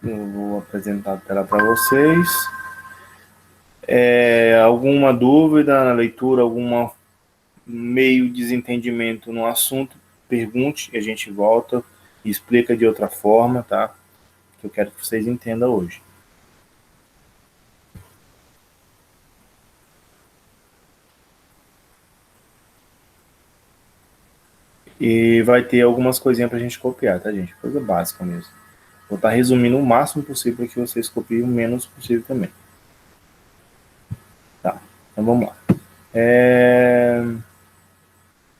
Eu vou apresentar a tela para vocês. Alguma dúvida na leitura, algum meio desentendimento no assunto, pergunte e a gente volta e explica de outra forma, tá? Que eu quero que vocês entendam hoje. E vai ter algumas coisinhas para a gente copiar, tá, gente? Coisa básica mesmo. Vou estar resumindo o máximo possível para que vocês copiem o menos possível também. Tá, então vamos lá.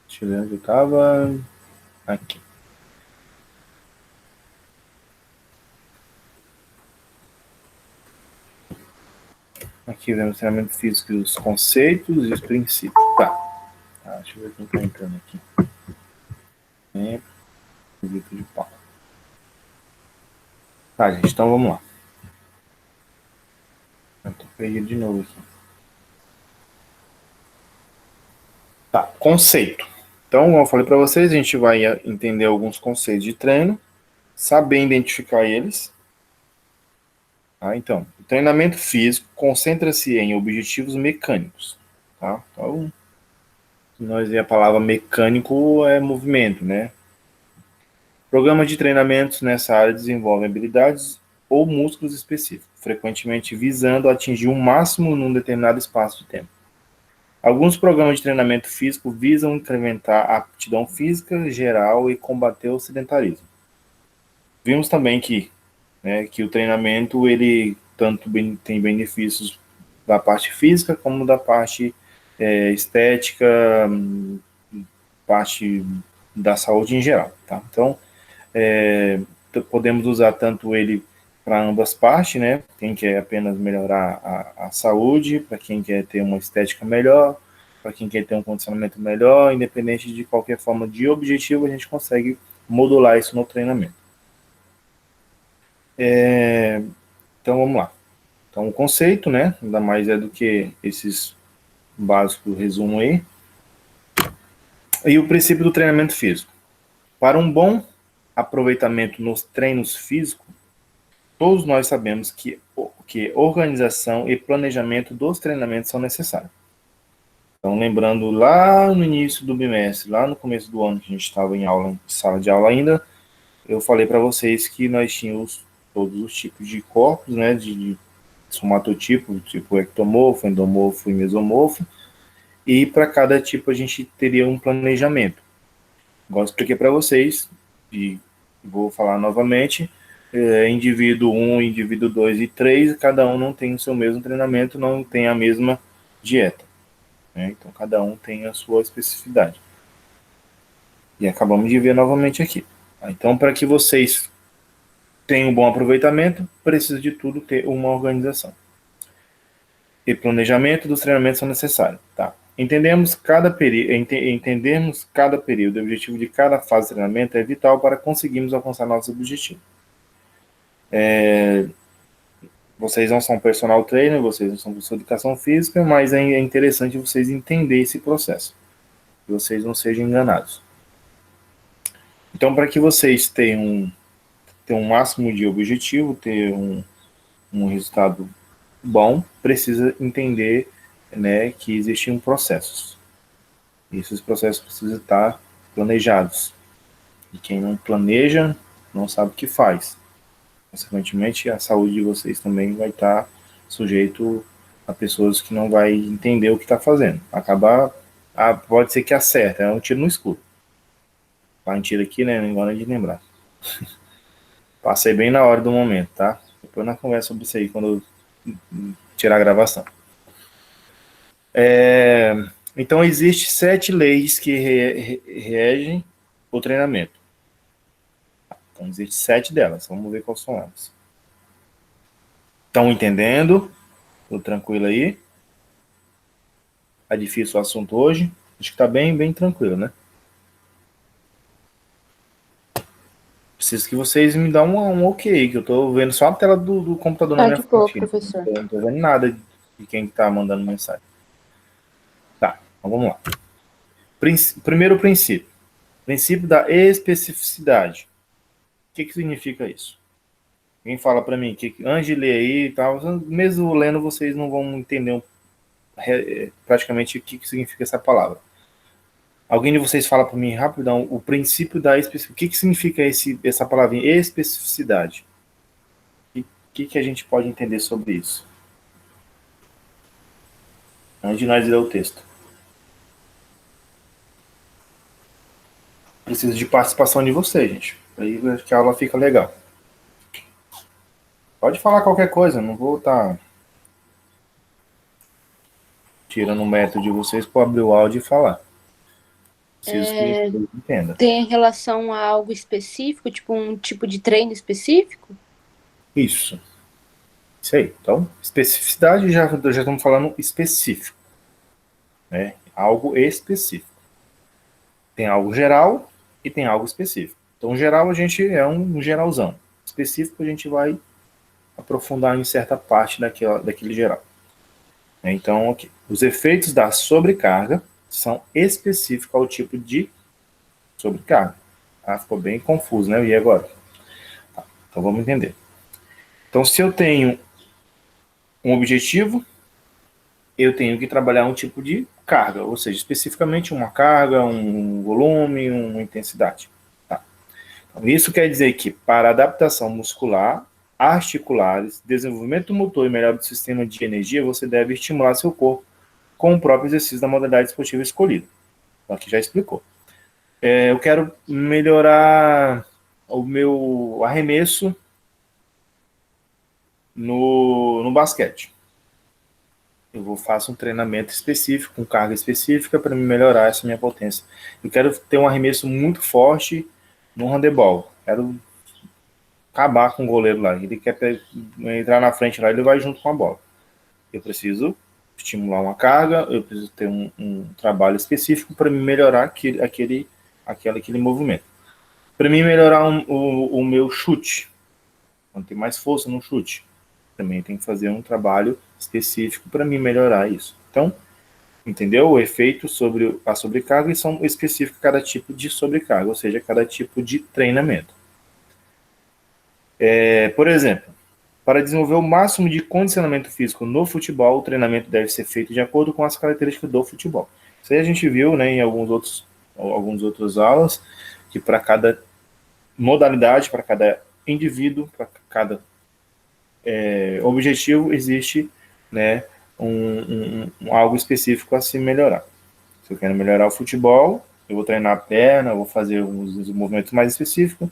Deixa eu ver onde eu estava. Aqui. Aqui vemos o treinamento físico, os conceitos e os princípios. Tá. Deixa eu ver quem está entrando aqui. Grupo de pau. Tá, gente, então vamos lá. Eu tô perdido de novo aqui. Tá, conceito. Então, como eu falei para vocês, a gente vai entender alguns conceitos de treino, saber identificar eles. Tá, então, o treinamento físico concentra-se em objetivos mecânicos. Tá? Então, nós a palavra mecânico é movimento, né? Programas de treinamentos nessa área desenvolvem habilidades ou músculos específicos, frequentemente visando atingir um máximo num determinado espaço de tempo. Alguns programas de treinamento físico visam incrementar a aptidão física geral e combater o sedentarismo. Vimos também que o treinamento ele tanto tem benefícios da parte física como da parte estética, parte da saúde em geral. Tá? Então, podemos usar tanto ele para ambas partes, né? Quem quer apenas melhorar a saúde, para quem quer ter uma estética melhor, para quem quer ter um condicionamento melhor, independente de qualquer forma de objetivo, a gente consegue modular isso no treinamento. Então vamos lá. Então o conceito, né? Ainda mais é do que esses básicos resumo aí. E o princípio do treinamento físico. Para um bom aproveitamento nos treinos físicos, todos nós sabemos que organização e planejamento dos treinamentos são necessários. Então, lembrando lá no início do bimestre, lá no começo do ano que a gente estava em aula, em sala de aula ainda, eu falei para vocês que nós tínhamos todos os tipos de corpos, né, de somatotipo, tipo ectomorfo, endomorfo e mesomorfo, e para cada tipo a gente teria um planejamento. Igual eu expliquei para vocês, e vou falar novamente, indivíduo 1, indivíduo 2 e 3, cada um não tem o seu mesmo treinamento, não tem a mesma dieta. Né? Então, cada um tem a sua especificidade. E acabamos de ver novamente aqui. Então, para que vocês tenham um bom aproveitamento, precisa de tudo ter uma organização. E planejamento dos treinamentos são necessários. Tá? Entendermos cada período e objetivo de cada fase de treinamento é vital para conseguirmos alcançar nossos objetivos. Vocês não são personal trainer, vocês não são professor de educação física, mas é interessante vocês entenderem esse processo. Que vocês não sejam enganados. Então, para que vocês tenham um máximo de objetivo, ter um resultado bom, precisa entender, né, que existem processos. E esses processos precisam estar planejados. E quem não planeja, não sabe o que faz. Consequentemente, a saúde de vocês também vai estar sujeito a pessoas que não vai entender o que está fazendo. Pode ser que acerte, é um tiro no escuro. Tá um tiro aqui, né? Não engana de lembrar. Passei bem na hora do momento, tá? Depois nós conversa sobre isso aí quando eu tirar a gravação. Então, existem 7 leis que regem o treinamento. Então, existem 7 delas. Vamos ver quais são elas. Estão entendendo? Tudo tranquilo aí? Tá difícil o assunto hoje? Acho que tá bem tranquilo, né? Preciso que vocês me dão um ok, que eu tô vendo só a tela do computador na Tá minha de boa, frente. professor. Não tô vendo nada de quem tá mandando mensagem. Tá, então vamos lá. Primeiro princípio. Princípio da especificidade. O que significa isso? Alguém fala para mim, que antes de ler aí e tal, mesmo lendo vocês não vão entender praticamente o que significa essa palavra. Alguém de vocês fala para mim rapidão o princípio da especificidade. O que significa essa palavrinha especificidade? O que a gente pode entender sobre isso? Antes de nós ler o texto. Preciso de participação de vocês, gente. Aí que a aula fica legal. Pode falar qualquer coisa, não vou estar tirando o método de vocês para abrir o áudio e falar. Preciso que vocês entendam. Tem relação a algo específico, tipo um tipo de treino específico? Isso. Isso aí. Então, especificidade, já estamos falando específico. Né? Algo específico. Tem algo geral e tem algo específico. Então, geral a gente é um geralzão. Específico a gente vai aprofundar em certa parte daquele geral. Então, aqui, os efeitos da sobrecarga são específicos ao tipo de sobrecarga. Ah, ficou bem confuso, né? E agora? Tá, então vamos entender. Então, se eu tenho um objetivo, eu tenho que trabalhar um tipo de carga, ou seja, especificamente uma carga, um volume, uma intensidade. Tá? Então, isso quer dizer que para adaptação muscular, articulares, desenvolvimento motor e melhora do sistema de energia, você deve estimular seu corpo com o próprio exercício da modalidade esportiva escolhida. Então, aqui já explicou. Eu quero melhorar o meu arremesso no basquete. Eu faço um treinamento específico, com carga específica, para melhorar essa minha potência. Eu quero ter um arremesso muito forte no handebol. Quero acabar com o goleiro lá. Ele quer entrar na frente lá, ele vai junto com a bola. Eu preciso estimular uma carga, eu preciso ter um trabalho específico para melhorar aquele movimento. Para mim melhorar o meu chute, quando tem mais força no chute, também tem que fazer um trabalho específico para mim melhorar isso. Então, entendeu? O efeito sobre a sobrecarga e são específicos cada tipo de sobrecarga, ou seja, cada tipo de treinamento. Por exemplo, para desenvolver o máximo de condicionamento físico no futebol, o treinamento deve ser feito de acordo com as características do futebol. Isso aí a gente viu, né, em alguns outros aulas, que para cada modalidade, para cada indivíduo, para cada objetivo, existe, né, algo específico a se melhorar. Se eu quero melhorar o futebol, eu vou treinar a perna, eu vou fazer uns movimentos mais específicos.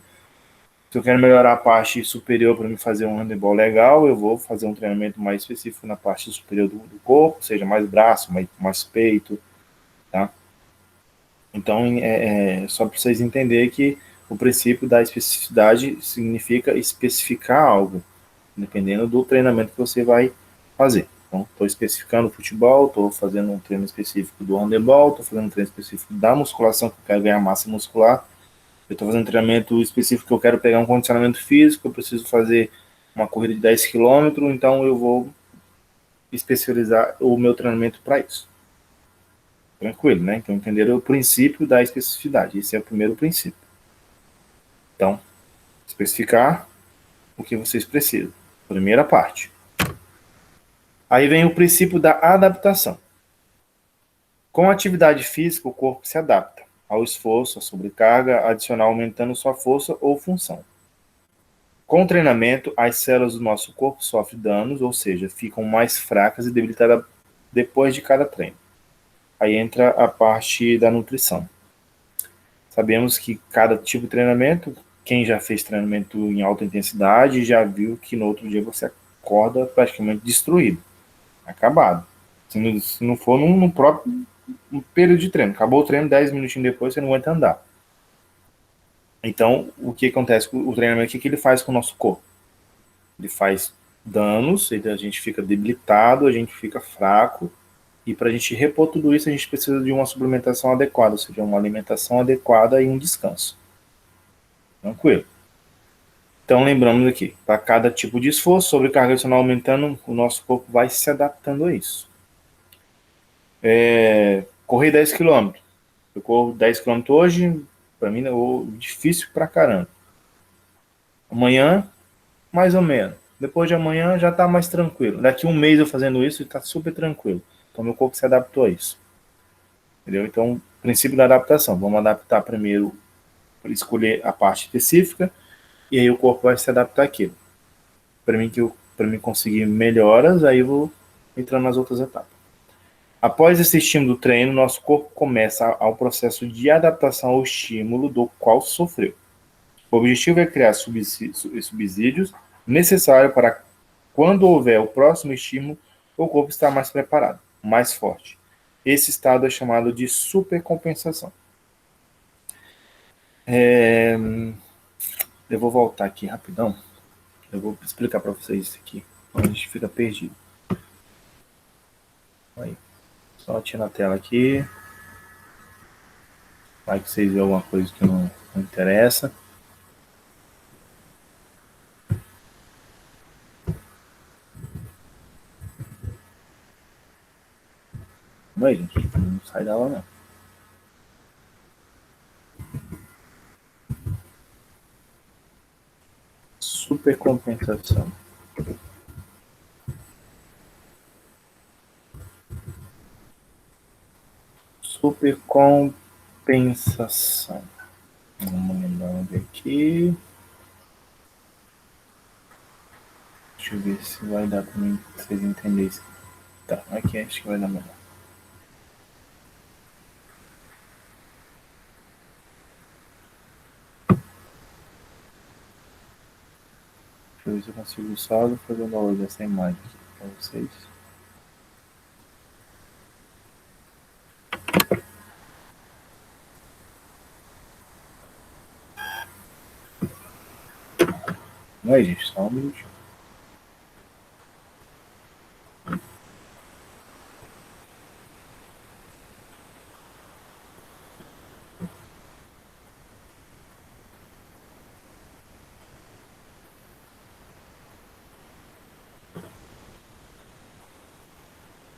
Se eu quero melhorar a parte superior para me fazer um handebol legal, eu vou fazer um treinamento mais específico na parte superior do corpo, seja mais braço, mais peito, tá? Então, só para vocês entenderem que o princípio da especificidade significa especificar algo, dependendo do treinamento que você vai fazer. Então, estou especificando o futebol, estou fazendo um treino específico do handebol, estou fazendo um treino específico da musculação, que eu quero ganhar massa muscular, eu estou fazendo um treinamento específico que eu quero pegar um condicionamento físico, eu preciso fazer uma corrida de 10 km, então eu vou especializar o meu treinamento para isso. Tranquilo, né? Então, entenderam o princípio da especificidade. Esse é o primeiro princípio. Então, especificar o que vocês precisam. Primeira parte. Aí vem o princípio da adaptação. Com a atividade física, o corpo se adapta ao esforço, à sobrecarga adicional, aumentando sua força ou função. Com o treinamento, as células do nosso corpo sofrem danos, ou seja, ficam mais fracas e debilitadas depois de cada treino. Aí entra a parte da nutrição. Sabemos que cada tipo de treinamento, quem já fez treinamento em alta intensidade, já viu que no outro dia você acorda praticamente destruído, acabado. Se não for no próprio período de treino. Acabou o treino, 10 minutinhos depois você não aguenta andar. Então, o que acontece com o treinamento? O que ele faz com o nosso corpo? Ele faz danos, a gente fica debilitado, a gente fica fraco, e para a gente repor tudo isso, a gente precisa de uma suplementação adequada, ou seja, uma alimentação adequada e um descanso. Tranquilo. Então, lembramos aqui, para cada tipo de esforço, sobrecarga adicional aumentando, o nosso corpo vai se adaptando a isso. Correr 10 km. Eu corro 10 km hoje, para mim é difícil pra caramba. Amanhã mais ou menos. Depois de amanhã já está mais tranquilo. Daqui um mês eu fazendo isso, está super tranquilo. Então meu corpo se adaptou a isso. Entendeu? Então, princípio da adaptação. Vamos adaptar primeiro, escolher a parte específica, e aí o corpo vai se adaptar àquilo. Para mim conseguir melhoras, aí eu vou entrando nas outras etapas. Após esse estímulo do treino, nosso corpo começa ao processo de adaptação ao estímulo do qual sofreu. O objetivo é criar subsídios necessários para quando houver o próximo estímulo, o corpo está mais preparado, mais forte. Esse estado é chamado de supercompensação. Eu vou voltar aqui rapidão. Eu vou explicar para vocês isso aqui. A gente fica perdido. Aí, só tirar a tela aqui. Vai que vocês veem alguma coisa que não interessa. Não é, gente? Não sai dela, não. Supercompensação. Supercompensação. Vamos ver aqui. Deixa eu ver se vai dar para vocês entenderem isso. Tá, aqui acho que vai dar melhor. Deixa eu ver se eu consigo só fazer o download dessa imagem aqui para vocês. Não é, gente? Só um minutinho.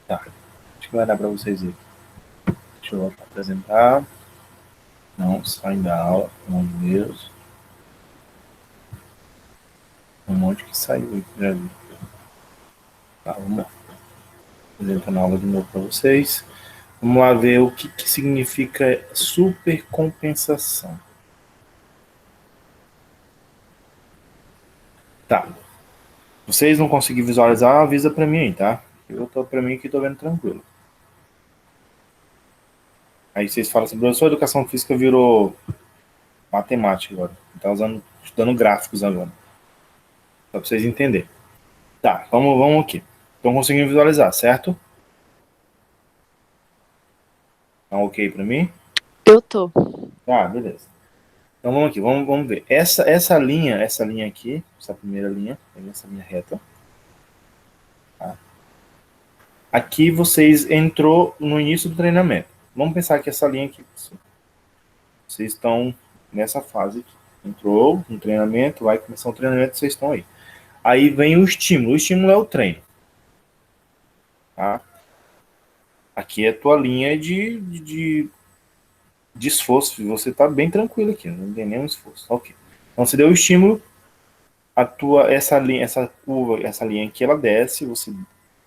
Tá. Acho que vai dar para vocês verem. Deixa eu apresentar. Não, saem da aula, pelo amor de Deus. Um monte que saiu aí, já vi. Tá, vamos lá. Apresentando a aula de novo para vocês. Vamos lá ver o que significa supercompensação. Tá. Vocês não conseguirem visualizar, avisa para mim aí, tá? Eu tô para mim aqui, tô vendo tranquilo. Aí vocês falam assim, professor, educação física virou matemática agora. Tá estudando gráficos agora. Só para vocês entenderem. Tá, vamos aqui. Estão conseguindo visualizar, certo? Tá ok para mim? Eu tô. Tá, beleza. Então vamos aqui, vamos ver. Essa linha aqui, essa primeira linha, essa linha reta. Tá? Aqui vocês entrou no início do treinamento. Vamos pensar que essa linha aqui, vocês estão nessa fase aqui. Entrou no treinamento, vai começar o treinamento, vocês estão aí. Aí vem o estímulo. O estímulo é o treino. Tá? Aqui é a tua linha de esforço. Você está bem tranquilo aqui, não tem nenhum esforço. Ok. Então você deu o estímulo, essa curva, essa linha aqui, ela desce, você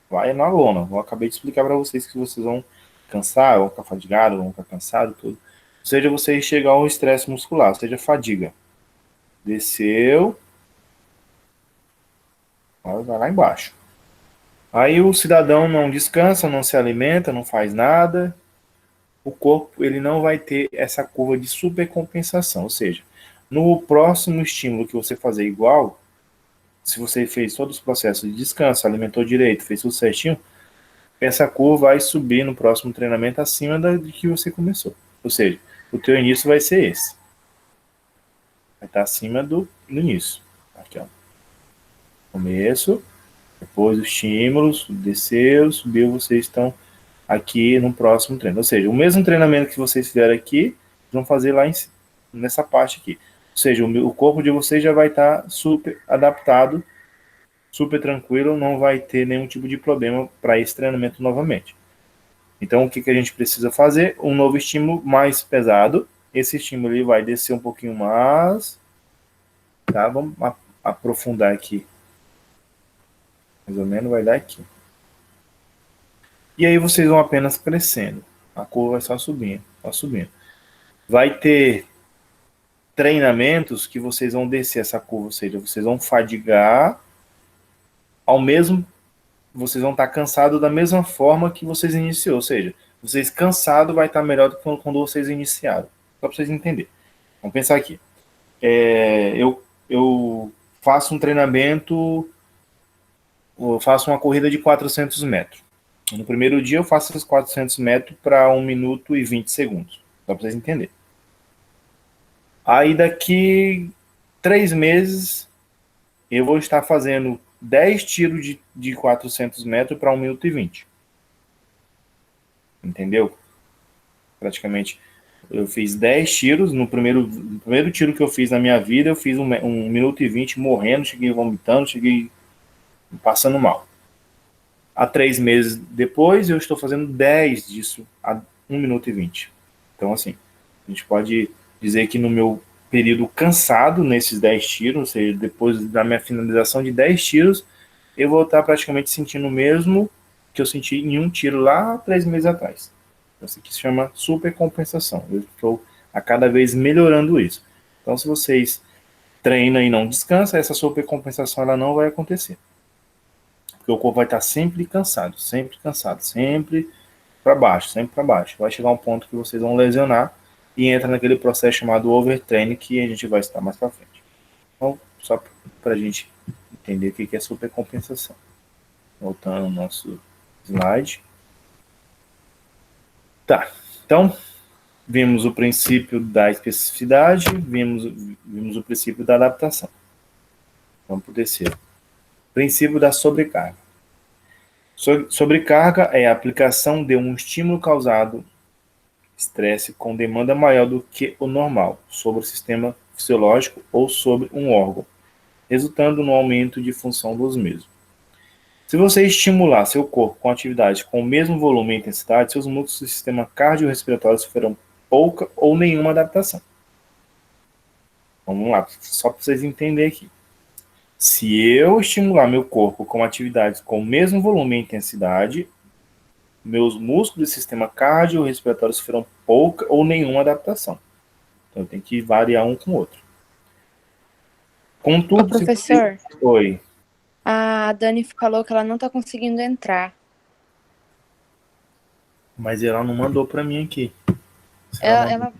vai na lona. Eu acabei de explicar para vocês que vocês vão cansar, vão ficar fadigados, vão ficar cansados, tudo. Ou seja, você chegar ao estresse muscular, ou seja, fadiga. Desceu, vai lá embaixo. Aí o cidadão não descansa, não se alimenta, não faz nada. O corpo ele não vai ter essa curva de supercompensação. Ou seja, no próximo estímulo que você fazer igual, se você fez todos os processos de descanso, alimentou direito, fez tudo certinho, essa curva vai subir no próximo treinamento acima de que você começou. Ou seja, o teu início vai ser esse. Vai estar acima do início. Aqui, ó. Começo, depois o estímulo, desceu, subiu, vocês estão aqui no próximo treino. Ou seja, o mesmo treinamento que vocês fizeram aqui, vão fazer lá nessa parte aqui. Ou seja, o corpo de vocês já vai estar super adaptado, super tranquilo, não vai ter nenhum tipo de problema para esse treinamento novamente. Então, o que a gente precisa fazer? Um novo estímulo mais pesado. Esse estímulo ele vai descer um pouquinho mais. Tá? Vamos aprofundar aqui. Mais ou menos vai dar aqui. E aí vocês vão apenas crescendo. A curva vai só subindo, só subindo. Vai ter treinamentos que vocês vão descer essa curva, ou seja, vocês vão fadigar ao mesmo, vocês vão estar cansados da mesma forma que vocês iniciou, ou seja, vocês cansados vai estar melhor do que quando vocês iniciaram. Só para vocês entenderem. Vamos pensar aqui. Eu faço um treinamento, eu faço uma corrida de 400 metros. No primeiro dia eu faço esses 400 metros para 1 minuto e 20 segundos. Só para vocês entenderem. Aí daqui 3 meses eu vou estar fazendo 10 tiros de 400 metros para 1 minuto e 20. Entendeu? Praticamente eu fiz 10 tiros. No primeiro tiro que eu fiz na minha vida, eu fiz 1 minuto e 20 morrendo, cheguei vomitando, cheguei passando mal. Há 3 meses depois, eu estou fazendo 10 disso a 1 minuto e 20. Então, assim, a gente pode dizer que no meu período cansado, nesses 10 tiros, ou seja, depois da minha finalização de 10 tiros, eu vou estar praticamente sentindo o mesmo que eu senti em um tiro lá 3 meses atrás. Isso aqui se chama supercompensação. Eu estou a cada vez melhorando isso. Então, se vocês treinam e não descansam, essa supercompensação ela não vai acontecer. Porque o corpo vai estar sempre cansado, sempre para baixo, sempre para baixo. Vai chegar um ponto que vocês vão lesionar e entra naquele processo chamado overtraining que a gente vai estar mais para frente. Então, só para a gente entender o que é supercompensação. Voltando ao nosso slide. Tá, então, vimos o princípio da especificidade, vimos o princípio da adaptação. Vamos para o terceiro. Princípio da sobrecarga. Sobrecarga é a aplicação de um estímulo causado estresse com demanda maior do que o normal sobre o sistema fisiológico ou sobre um órgão, resultando no aumento de função dos mesmos. Se você estimular seu corpo com atividade com o mesmo volume e intensidade, seus músculos do sistema cardiorrespiratório sofrerão pouca ou nenhuma adaptação. Vamos lá, só para vocês entenderem aqui. Se eu estimular meu corpo com atividades com o mesmo volume e intensidade, meus músculos do sistema cardiorrespiratório sofrerão pouca ou nenhuma adaptação. Então, eu tenho que variar um com o outro. Contudo, professor, Oi. A Dani falou que ela não está conseguindo entrar. Mas ela não mandou para mim aqui. Ela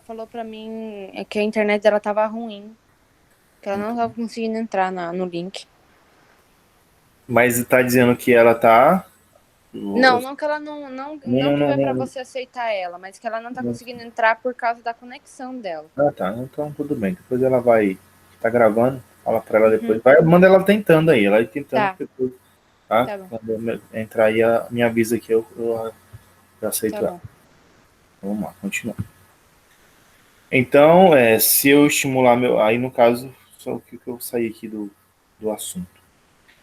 falou para mim que a internet dela estava ruim. Que ela não estava conseguindo entrar no link. Mas está dizendo que ela está... Não que ela não que vai para você aceitar ela, mas que ela não está conseguindo entrar por causa da conexão dela. Ah, tá. Então tudo bem. Depois ela vai... Tá gravando. Fala para ela depois. Vai, manda ela tentando aí. Ela tentando. Tá. Depois, tá? Quando entrar aí, me avisa que eu aceito ela. Vamos lá, continua. Então, se eu estimular meu... Aí, no caso, só o que eu saí aqui do assunto.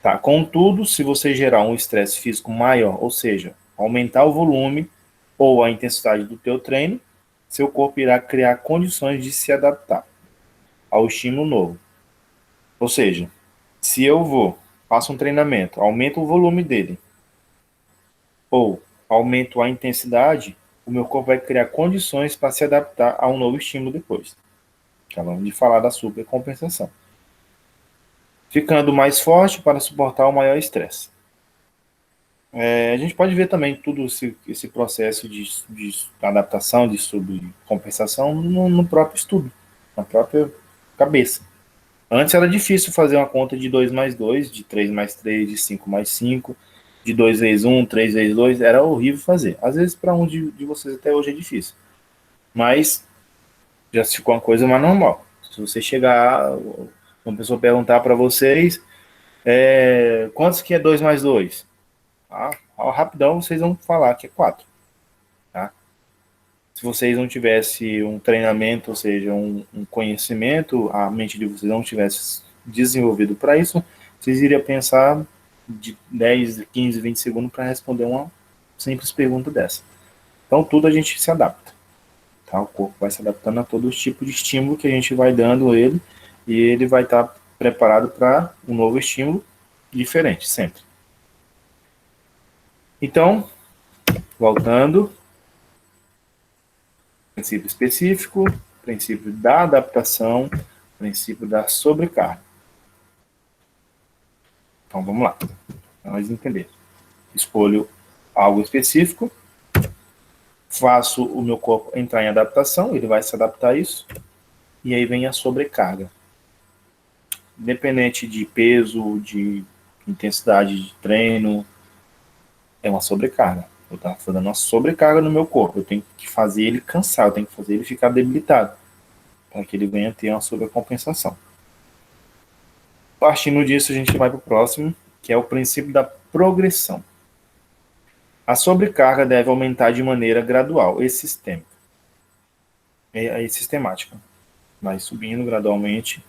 Tá, contudo, se você gerar um estresse físico maior, ou seja, aumentar o volume ou a intensidade do teu treino, seu corpo irá criar condições de se adaptar ao estímulo novo. Ou seja, se eu faço um treinamento, aumento o volume dele, ou aumento a intensidade, o meu corpo vai criar condições para se adaptar a um novo estímulo depois. Acabamos de falar da supercompensação. Ficando mais forte para suportar o maior estresse. A gente pode ver também todo esse processo de adaptação, de subcompensação no próprio estudo, na própria cabeça. Antes era difícil fazer uma conta de 2 mais 2, de 3 mais 3, de 5 mais 5, de 2 vezes 1, 3 vezes 2, era horrível fazer. Às vezes para um de vocês até hoje é difícil. Mas já ficou uma coisa mais normal. Se você chegar, uma pessoa perguntar para vocês, quantos que é 2 mais 2? Rapidão vocês vão falar que é 4. Tá? Se vocês não tivessem um treinamento, ou seja, um conhecimento, a mente de vocês não tivesse desenvolvido para isso, vocês iriam pensar de 10, 15, 20 segundos para responder uma simples pergunta dessa. Então, tudo a gente se adapta. Tá? O corpo vai se adaptando a todo tipo de estímulo que a gente vai dando ele, e ele vai estar preparado para um novo estímulo diferente, sempre. Então, voltando, princípio específico, princípio da adaptação, princípio da sobrecarga. Então, vamos lá, para nós entender. Escolho algo específico, faço o meu corpo entrar em adaptação, ele vai se adaptar a isso, e aí vem a sobrecarga. Independente de peso, de intensidade de treino, é uma sobrecarga. Eu estou fazendo uma sobrecarga no meu corpo, eu tenho que fazer ele cansar, eu tenho que fazer ele ficar debilitado, para que ele venha ter uma sobrecompensação. Partindo disso, a gente vai para o próximo, que é o princípio da progressão. A sobrecarga deve aumentar de maneira gradual e sistêmica. É sistemática. Vai subindo gradualmente,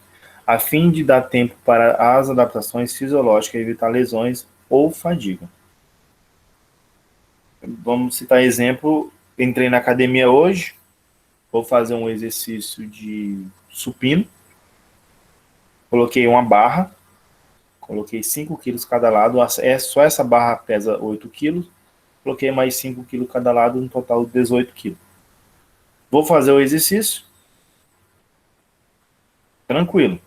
a fim de dar tempo para as adaptações fisiológicas e evitar lesões ou fadiga. Vamos citar exemplo, entrei na academia hoje, vou fazer um exercício de supino, coloquei uma barra, coloquei 5 quilos cada lado, só essa barra pesa 8 quilos, coloquei mais 5 quilos cada lado, no total 18 quilos. Vou fazer o exercício, tranquilo,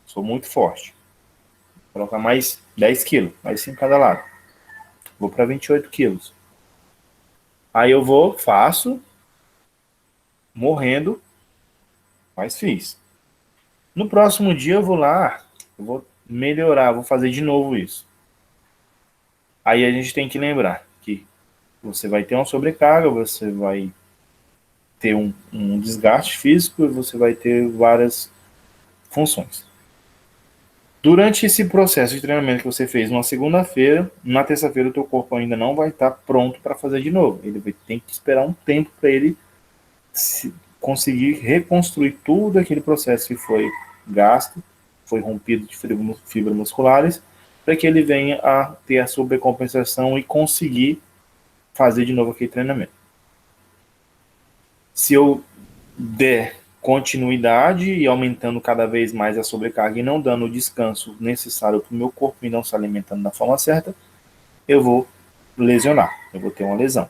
sou muito forte, vou colocar mais 10 quilos, mais 5 cada lado, vou para 28 quilos. Aí eu vou, faço, morrendo, mas fiz. No próximo dia eu vou lá, eu vou melhorar, vou fazer de novo isso. Aí a gente tem que lembrar que você vai ter uma sobrecarga, você vai ter um desgaste físico e você vai ter várias funções. Durante esse processo de treinamento que você fez numa segunda-feira, na terça-feira o teu corpo ainda não vai estar pronto para fazer de novo. Ele vai ter que esperar um tempo para ele conseguir reconstruir tudo aquele processo que foi gasto, foi rompido de fibras musculares, para que ele venha a ter a sobrecompensação e conseguir fazer de novo aquele treinamento. Se eu der continuidade e aumentando cada vez mais a sobrecarga e não dando o descanso necessário para o meu corpo e não se alimentando da forma certa, eu vou lesionar, eu vou ter uma lesão.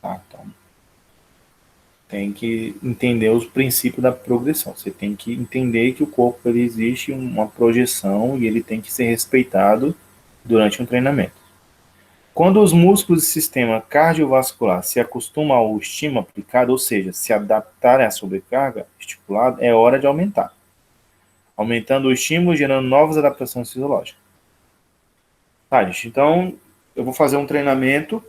Tá? Então, tem que entender os princípios da progressão. Você tem que entender que o corpo ele existe uma projeção e ele tem que ser respeitado durante um treinamento. Quando os músculos do sistema cardiovascular se acostumam ao estímulo aplicado, ou seja, se adaptarem à sobrecarga estipulada, é hora de aumentar. Aumentando o estímulo, gerando novas adaptações fisiológicas. Tá, gente, então eu vou fazer um treinamento.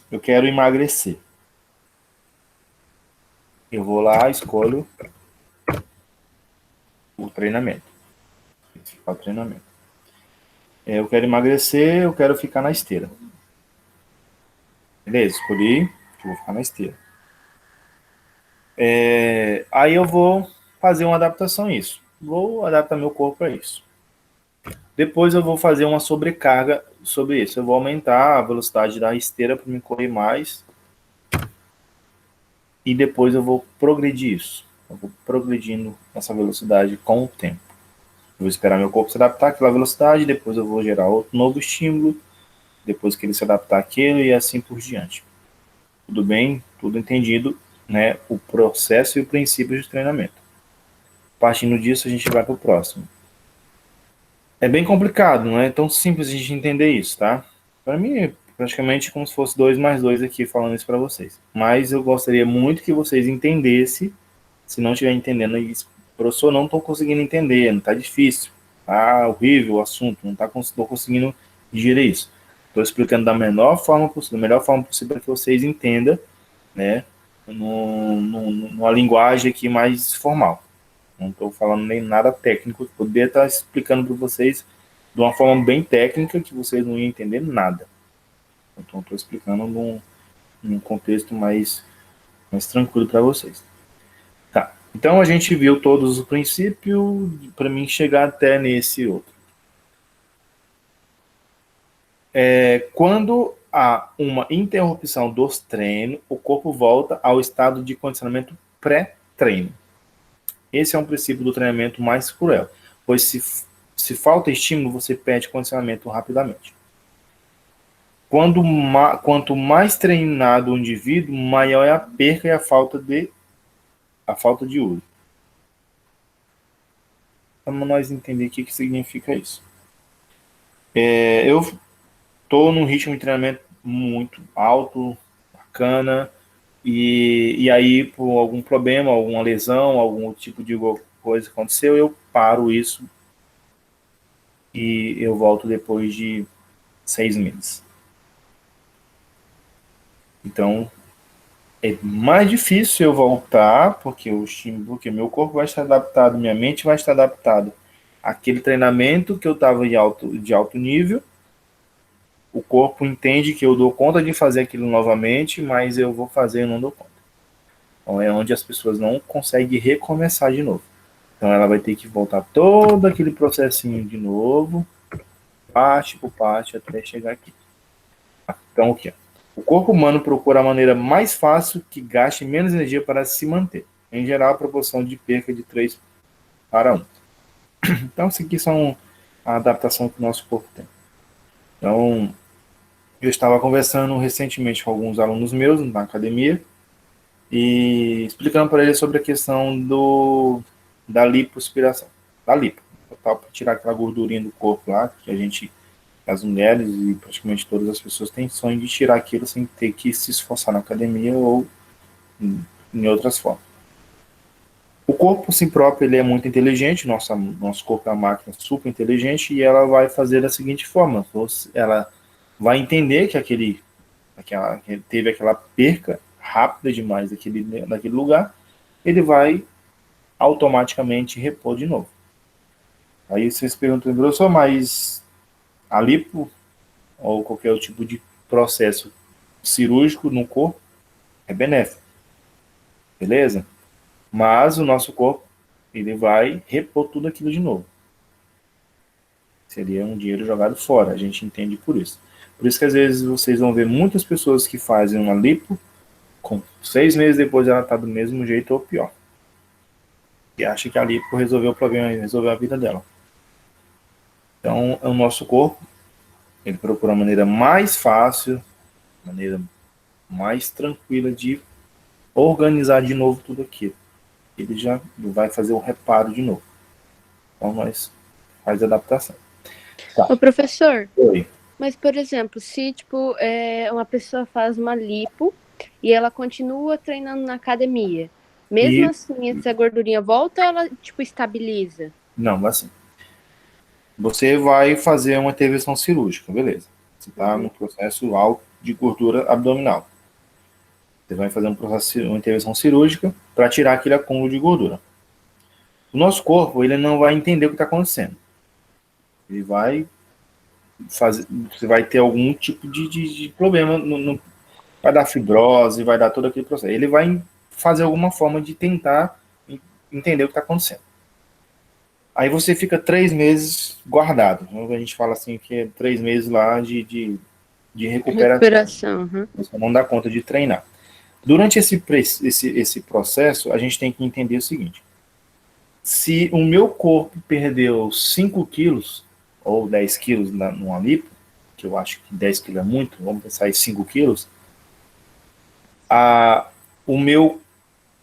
Eu quero emagrecer. Eu vou lá, escolho o treinamento. Eu quero emagrecer, eu quero ficar na esteira. Beleza, escolhi que eu vou ficar na esteira. Aí eu vou fazer uma adaptação a isso. Vou adaptar meu corpo a isso. Depois eu vou fazer uma sobrecarga sobre isso. Eu vou aumentar a velocidade da esteira para me correr mais. E depois eu vou progredir isso. Eu vou progredindo essa velocidade com o tempo. Eu vou esperar meu corpo se adaptar àquela velocidade, depois eu vou gerar outro novo estímulo, depois que ele se adaptar àquilo e assim por diante. Tudo bem? Tudo entendido, né? O processo e o princípio de treinamento. Partindo disso, a gente vai para o próximo. É bem complicado, não é tão simples a gente entender isso, tá? Para mim, é praticamente como se fosse 2 mais 2 aqui falando isso para vocês. Mas eu gostaria muito que vocês entendessem, se não estiver entendendo isso, professor, não estou conseguindo entender, não está difícil, horrível o assunto, não estou conseguindo digerir isso. Estou explicando da melhor forma possível para que vocês entendam, né, numa linguagem aqui mais formal. Não estou falando nem nada técnico, poderia estar explicando para vocês de uma forma bem técnica que vocês não iam entender nada. Então estou explicando num contexto mais tranquilo para vocês. Tá. Então a gente viu todos os princípios para mim chegar até nesse outro. Quando há uma interrupção dos treinos, o corpo volta ao estado de condicionamento pré-treino. Esse é um princípio do treinamento mais cruel, pois se falta estímulo, você perde condicionamento rapidamente. Quanto mais treinado o indivíduo, maior é a perca e a falta de uso. Vamos nós entender o que significa isso. Eu estou num ritmo de treinamento muito alto, bacana, e aí por algum problema, alguma lesão, algum tipo de coisa aconteceu, eu paro isso e eu volto depois de 6 meses. Então, é mais difícil eu voltar, porque meu corpo vai estar adaptado, minha mente vai estar adaptada àquele treinamento que eu estava de alto nível. O corpo entende que eu dou conta de fazer aquilo novamente, mas eu vou fazer e não dou conta. Então é onde as pessoas não conseguem recomeçar de novo. Então ela vai ter que voltar todo aquele processinho de novo, parte por parte, até chegar aqui. Então o que é? O corpo humano procura a maneira mais fácil que gaste menos energia para se manter. Em geral, a proporção de perca de 3 para 1. Então, isso aqui são a adaptação que o nosso corpo tem. Então, eu estava conversando recentemente com alguns alunos meus na academia e explicando para eles sobre a questão da lipoaspiração. Da lipo. Para tirar aquela gordurinha do corpo lá, que as mulheres e praticamente todas as pessoas têm sonho de tirar aquilo sem ter que se esforçar na academia ou em outras formas. O corpo, por si próprio, ele é muito inteligente, nosso corpo é uma máquina super inteligente e ela vai fazer da seguinte forma, ela vai entender que teve aquela perca rápida demais daquele lugar, ele vai automaticamente repor de novo. Aí vocês perguntam, professor, mas a lipo ou qualquer outro tipo de processo cirúrgico no corpo é benéfico, beleza? Mas o nosso corpo, ele vai repor tudo aquilo de novo. Seria um dinheiro jogado fora, a gente entende por isso. Por isso que às vezes vocês vão ver muitas pessoas que fazem uma lipo, com 6 meses depois ela está do mesmo jeito ou pior. E acha que a lipo resolveu o problema, resolveu a vida dela. Então, o nosso corpo, ele procura uma maneira mais fácil, maneira mais tranquila de organizar de novo tudo aquilo. Ele já vai fazer o reparo de novo. Então, nós faz a adaptação. Tá. Ô, professor, Oi. Mas, por exemplo, se uma pessoa faz uma lipo e ela continua treinando na academia, mesmo assim, essa gordurinha volta ou ela estabiliza? Não, assim. Você vai fazer uma intervenção cirúrgica, beleza. Você está no processo alto de gordura abdominal. Você vai fazer uma intervenção cirúrgica para tirar aquele acúmulo de gordura. O nosso corpo, ele não vai entender o que está acontecendo. Ele vai você vai ter algum tipo de problema, vai dar fibrose, vai dar todo aquele processo. Ele vai fazer alguma forma de tentar entender o que está acontecendo. Aí você fica 3 meses guardado. A gente fala assim que é 3 meses lá de recuperação. Você não dá conta de treinar. Durante esse processo, a gente tem que entender o seguinte. Se o meu corpo perdeu 5 quilos ou 10 quilos numa lipo, que eu acho que 10 quilos é muito, vamos pensar em 5 quilos, o meu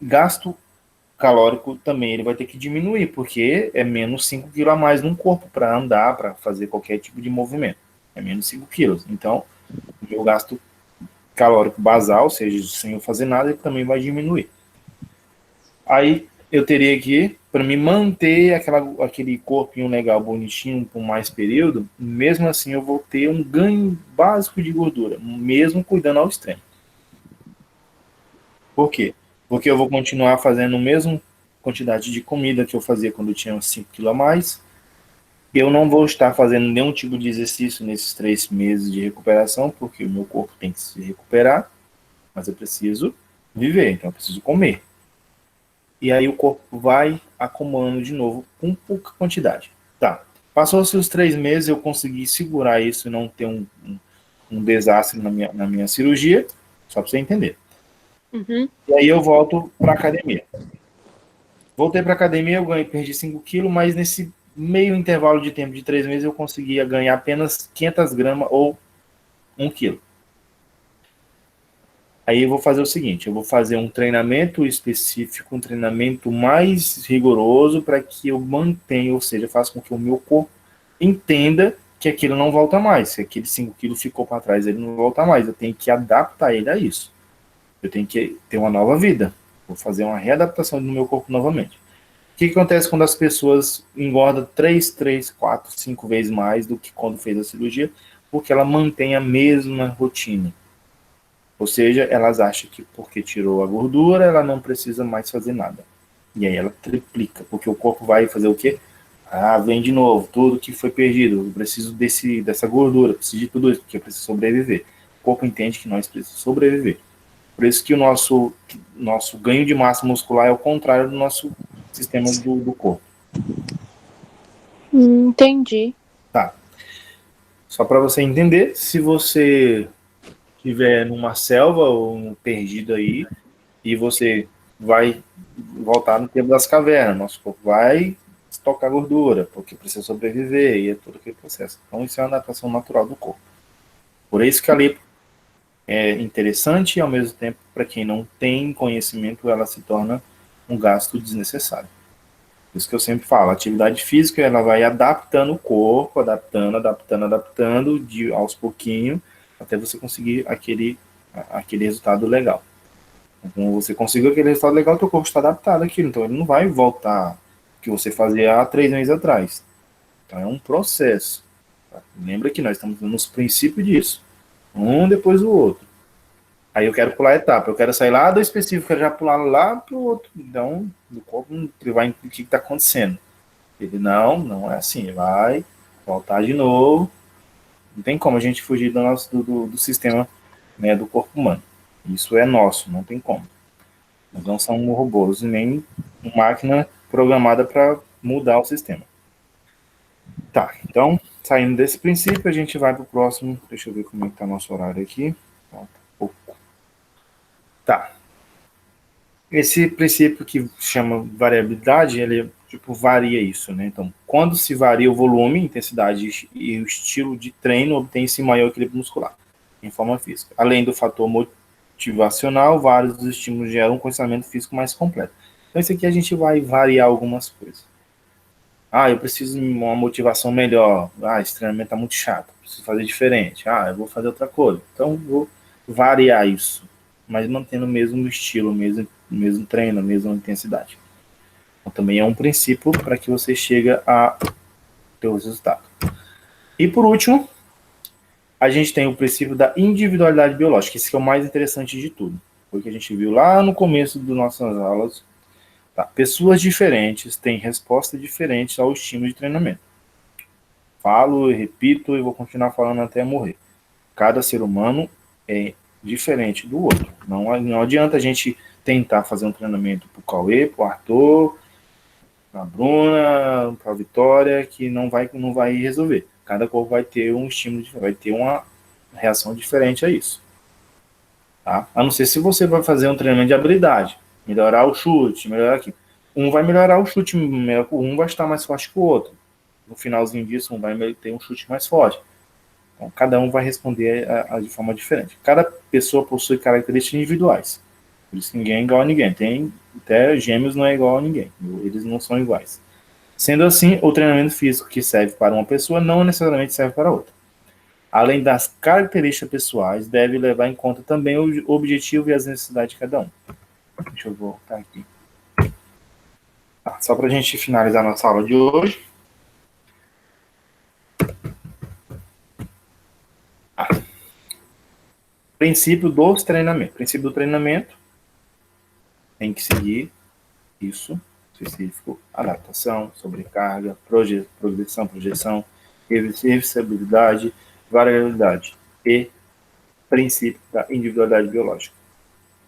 gasto calórico também ele vai ter que diminuir, porque é menos 5 quilos a mais no corpo para andar, para fazer qualquer tipo de movimento. É menos 5 quilos. Então, o meu gasto calórico basal, ou seja, sem eu fazer nada, ele também vai diminuir. Aí, eu teria que, para me manter aquele corpinho legal, bonitinho, por mais período, mesmo assim eu vou ter um ganho básico de gordura, mesmo cuidando ao extremo. Por quê? Porque eu vou continuar fazendo a mesma quantidade de comida que eu fazia quando eu tinha 5 quilos a mais. Eu não vou estar fazendo nenhum tipo de exercício nesses 3 meses de recuperação, porque o meu corpo tem que se recuperar, mas eu preciso viver, então eu preciso comer. E aí o corpo vai acumulando de novo com pouca quantidade. Tá. Passou-se os 3 meses, eu consegui segurar isso e não ter um um desastre na minha cirurgia, só para você entender. Uhum. E aí eu volto para academia. Voltei para academia, eu perdi 5 quilos, mas nesse meio intervalo de tempo de 3 meses eu conseguia ganhar apenas 500 gramas ou 1 quilo. Aí eu vou fazer o seguinte, eu vou fazer um treinamento específico, um treinamento mais rigoroso para que eu mantenha, ou seja, faça com que o meu corpo entenda que aquilo não volta mais. Se aquele 5 quilos ficou para trás, ele não volta mais. Eu tenho que adaptar ele a isso. Eu tenho que ter uma nova vida. Vou fazer uma readaptação no meu corpo novamente. O que acontece quando as pessoas engordam 3, 4, 5 vezes mais do que quando fez a cirurgia? Porque ela mantém a mesma rotina. Ou seja, elas acham que porque tirou a gordura, ela não precisa mais fazer nada. E aí ela triplica, porque o corpo vai fazer o quê? Ah, vem de novo, tudo que foi perdido, eu preciso dessa gordura, preciso de tudo isso, porque eu preciso sobreviver. O corpo entende que nós precisamos sobreviver. Por isso que o nosso ganho de massa muscular é o contrário do nosso sistema do corpo. Entendi. Tá. Só para você entender, se você estiver numa selva ou perdido aí, e você vai voltar no tempo das cavernas, nosso corpo vai estocar gordura, porque precisa sobreviver, e é todo aquele processo. Então isso é uma adaptação natural do corpo. Por isso que a lipo é interessante e ao mesmo tempo, para quem não tem conhecimento, ela se torna um gasto desnecessário. Por isso que eu sempre falo, a atividade física ela vai adaptando o corpo, adaptando aos pouquinhos, até você conseguir aquele resultado legal. Então, você conseguiu aquele resultado legal, teu corpo está adaptado àquilo, então ele não vai voltar o que você fazia há 3 meses atrás. Então é um processo. Tá? Lembra que nós estamos nos princípios disso, um depois do outro. Aí eu quero pular a etapa, eu quero sair lá do específico, quero já pular lá para o outro. Então, o corpo ele vai entender o que está acontecendo. Ele não é assim, ele vai voltar de novo. Não tem como a gente fugir do sistema, né, do corpo humano. Isso é nosso, não tem como. Nós não somos robôs, nem máquina programada para mudar o sistema. Tá, então, saindo desse princípio, a gente vai para o próximo. Deixa eu ver como é que está nosso horário aqui. Falta pouco. Tá. Esse princípio que chama variabilidade, ele tipo varia isso, né? Então, quando se varia o volume, intensidade e o estilo de treino, obtém-se maior equilíbrio muscular em forma física. Além do fator motivacional, vários dos estímulos geram um condicionamento físico mais completo. Então, isso aqui a gente vai variar algumas coisas. Ah, eu preciso de uma motivação melhor. Ah, esse treinamento está muito chato, preciso fazer diferente. Ah, eu vou fazer outra coisa. Então, vou variar isso, mas mantendo o mesmo estilo, o mesmo treino, a mesma intensidade. Então, também é um princípio para que você chegue a ter os resultados. E por último, a gente tem o princípio da individualidade biológica, esse que é o mais interessante de tudo. Foi o que a gente viu lá no começo das nossas aulas. Tá? Pessoas diferentes têm respostas diferentes ao estímulo de treinamento. Falo e repito e vou continuar falando até morrer. Cada ser humano é diferente do outro. Não adianta a gente tentar fazer um treinamento para o Cauê, para o Arthur, para a Bruna, para a Vitória, que não vai resolver. Cada corpo vai ter um estímulo, vai ter uma reação diferente a isso. Tá? A não ser se você vai fazer um treinamento de habilidade, melhorar o chute, melhorar aqui. Um vai melhorar o chute, um vai estar mais forte que o outro. No finalzinho disso, um vai ter um chute mais forte. Então, cada um vai responder de forma diferente. Cada pessoa possui características individuais. Por isso ninguém é igual a ninguém. Até gêmeos não é igual a ninguém. Eles não são iguais. Sendo assim, o treinamento físico que serve para uma pessoa não necessariamente serve para outra. Além das características pessoais, deve levar em conta também o objetivo e as necessidades de cada um. Deixa eu voltar aqui. Tá, só para a gente finalizar nossa aula de hoje. Princípio dos treinamentos. Princípio do treinamento tem que seguir isso específico: adaptação, sobrecarga, projeção, reversibilidade, variabilidade e princípio da individualidade biológica.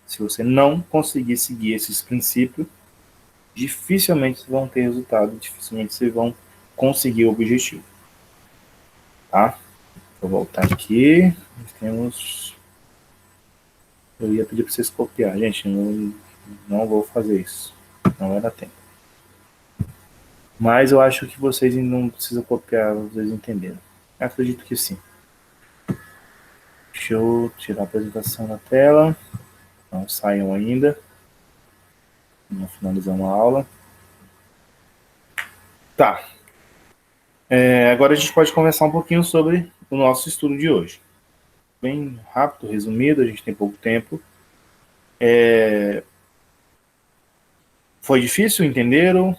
Se você não conseguir seguir esses princípios, dificilmente vocês vão ter resultado, dificilmente vocês vão conseguir o objetivo. Tá? Vou voltar aqui. Nós temos... Eu ia pedir para vocês copiar. Gente, não vou fazer isso. Não vai dar tempo. Mas eu acho que vocês não precisam copiar, vocês entenderam. Eu acredito que sim. Deixa eu tirar a apresentação da tela. Não saiam ainda. Vamos finalizar uma aula. Tá. Agora a gente pode conversar um pouquinho sobre o nosso estudo de hoje. Bem rápido, resumido, a gente tem pouco tempo. Foi difícil, entenderam?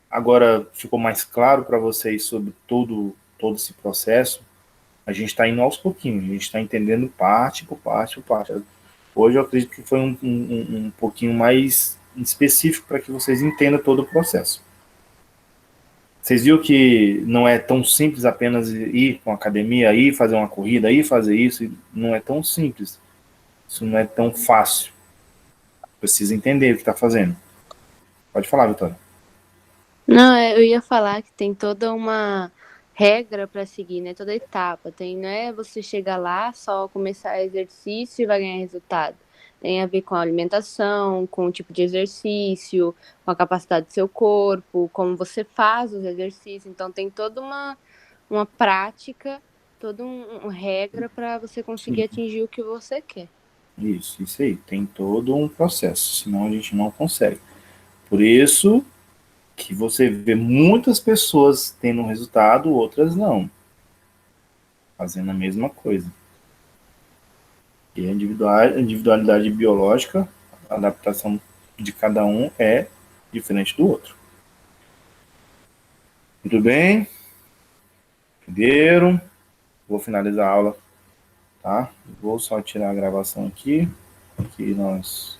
Agora ficou mais claro para vocês sobre todo esse processo? A gente está indo aos pouquinhos, a gente está entendendo parte por parte por parte. Hoje eu acredito que foi um pouquinho mais específico para que vocês entendam todo o processo. Vocês viram que não é tão simples apenas ir para uma academia, ir fazer uma corrida, ir fazer isso, não é tão simples. Isso não é tão fácil. Precisa entender o que está fazendo. Pode falar, Vitória. Não, eu ia falar que tem toda uma regra para seguir, né? Toda etapa. Não é você chegar lá, só começar exercício e vai ganhar resultado. Tem a ver com a alimentação, com o tipo de exercício, com a capacidade do seu corpo, como você faz os exercícios. Então tem toda uma prática, toda uma regra para você conseguir atingir o que você quer. Isso aí. Tem todo um processo, senão a gente não consegue. Por isso que você vê muitas pessoas tendo um resultado, outras não. Fazendo a mesma coisa. E a individualidade biológica, a adaptação de cada um é diferente do outro. Muito bem? Entenderam? Vou finalizar a aula, tá? Vou só tirar a gravação aqui, que nós